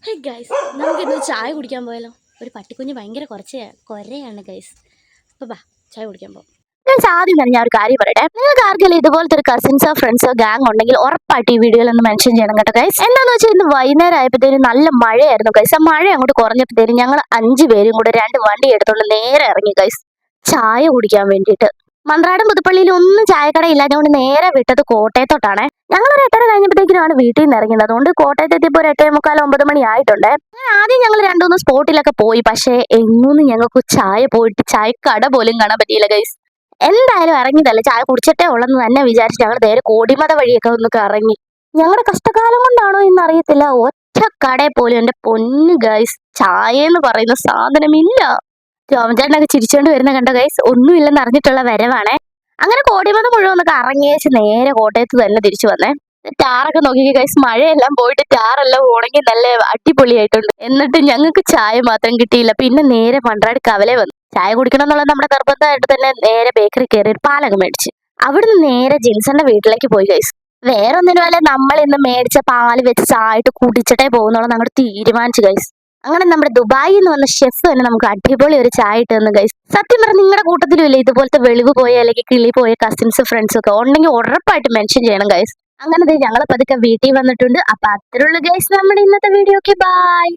Hey guys, നമുക്കിന്ന് ചായ കുടിക്കാൻ പോയാലോ? ഒരു പട്ടിക്കുഞ്ഞ് ഭയങ്കര കൊരയാണ് ഗൈസ്. അപ്പോൾ ബാ ചായ കുടിക്കാൻ പോകും. ഞാൻ ആദ്യം തന്നെ ഞാൻ ഒരു കാര്യം പറയട്ടെ. നിങ്ങൾക്ക് ആർക്കെങ്കിലും ഇതുപോലത്തെ ഒരു കസിൻസോ ഫ്രണ്ട്സോ ഗ്യാങ് ഉണ്ടെങ്കിൽ ഉറപ്പായിട്ട് ഈ വീഡിയോയിൽ ഒന്ന് മെൻഷൻ ചെയ്യണം കേട്ടോ ഗൈസ്. എന്താണെന്ന് വെച്ചാൽ ഇന്ന് വൈകുന്നേരം ആയപ്പോഴത്തേനും നല്ല മഴയായിരുന്നു ഗൈസ്. ആ മഴ അങ്ങോട്ട് കുറഞ്ഞപ്പോഴത്തേനും ഞങ്ങൾ 5 പേരും കൂടെ 2 വണ്ടി എടുത്തോണ്ട് നേരെ ഇറങ്ങി ഗൈസ് ചായ കുടിക്കാൻ വേണ്ടിയിട്ട്. മന്ത്രാടം പുതുപ്പള്ളിയിൽ ഒന്നും ചായക്കട ഇല്ലാത്തതുകൊണ്ട് നേരെ വിട്ടത് കോട്ടയത്തോട്ടാണ്. ഞങ്ങൾ ഒരു 8:30 കഴിഞ്ഞപ്പോഴത്തേക്കിനാണ് വീട്ടിൽ നിന്ന് ഇറങ്ങിയത്. അതുകൊണ്ട് കോട്ടയത്ത് എത്തിയപ്പോൾ ഒരു 8:45 9 മണി ആയിട്ടുണ്ട്. ആദ്യം ഞങ്ങൾ 2-3 സ്പോട്ടിലൊക്കെ പോയി. പക്ഷേ എങ്ങൊന്നും ഞങ്ങൾക്ക് ചായക്കട പോലും കാണാൻ പറ്റിയില്ല ഗൈസ്. എന്തായാലും ഇറങ്ങിയതല്ലേ, ചായ കുടിച്ചിട്ടേ ഉള്ളെന്ന് തന്നെ വിചാരിച്ച് ഞങ്ങൾ നേരെ കോടിമത വഴിയൊക്കെ ഒന്ന് കറങ്ങി. ഞങ്ങളുടെ കഷ്ടകാലം കൊണ്ടാണോ എന്നറിയത്തില്ല, ഒറ്റ കടയിൽ പോലും എന്റെ പൊന്നു ഗൈസ് ചായ എന്ന് പറയുന്ന സാധനമില്ല. ജോമചേട്ടനൊക്കെ ചിരിച്ചോണ്ട് വരുന്ന കണ്ട ഗൈസ്, ഒന്നുമില്ലെന്ന് അറിഞ്ഞിട്ടുള്ള വരവാണേ. അങ്ങനെ കോടിമത മുഴുവൻ ഒന്ന് കറങ്ങിയേച്ച് നേരെ കോട്ടയത്ത് തന്നെ തിരിച്ചു വന്നേ. ടാറൊക്കെ നോക്കി ഗൈസ്, മഴയെല്ലാം പോയിട്ട് ടാറെല്ലാം ഉണങ്ങി നല്ല അടിപൊളിയായിട്ടുണ്ട്. എന്നിട്ട് ഞങ്ങൾക്ക് ചായ മാത്രം കിട്ടിയില്ല. പിന്നെ നേരെ മൺറാട് കവലെ വന്നു. ചായ കുടിക്കണം എന്നുള്ളത് നമ്മുടെ നിർബന്ധമായിട്ട് തന്നെ നേരെ ബേക്കറി കയറി ഒരു പാലൊക്കെ മേടിച്ച് അവിടുന്ന് നേരെ ജിൻസന്റെ വീട്ടിലേക്ക് പോയി ഗൈസ്. വേറെ ഒന്നിനുമല്ല, നമ്മൾ ഇന്ന് മേടിച്ച പാല് വെച്ച് ചായ ഇട്ട് കുടിച്ചിട്ടേ പോകുന്നുള്ളത് ഞങ്ങൾ തീരുമാനിച്ചു ഗൈസ്. അങ്ങനെ നമ്മുടെ ദുബായിൽ നിന്ന് വന്ന ഷെഫ് തന്നെ നമുക്ക് അടിപൊളി ഒരു ചായ ഇട്ട് തന്നു ഗൈസ്. സത്യം പറഞ്ഞ നിങ്ങളുടെ കൂട്ടത്തിലും ഇല്ലേ ഇതുപോലത്തെ വെളിവ് പോയ അല്ലെങ്കിൽ കിളി പോയ കസിൻസ് ഫ്രണ്ട്സും ഒക്കെ ഉണ്ടെങ്കിൽ ഉറപ്പായിട്ട് മെൻഷൻ ചെയ്യണം ഗൈസ്. അങ്ങനെ ഞങ്ങൾ പതുക്കെ വീട്ടിൽ വന്നിട്ടുണ്ട്. അപ്പൊ അത്രയുള്ള ഗൈസ് നമ്മുടെ ഇന്നത്തെ വീഡിയോ. Okay bye.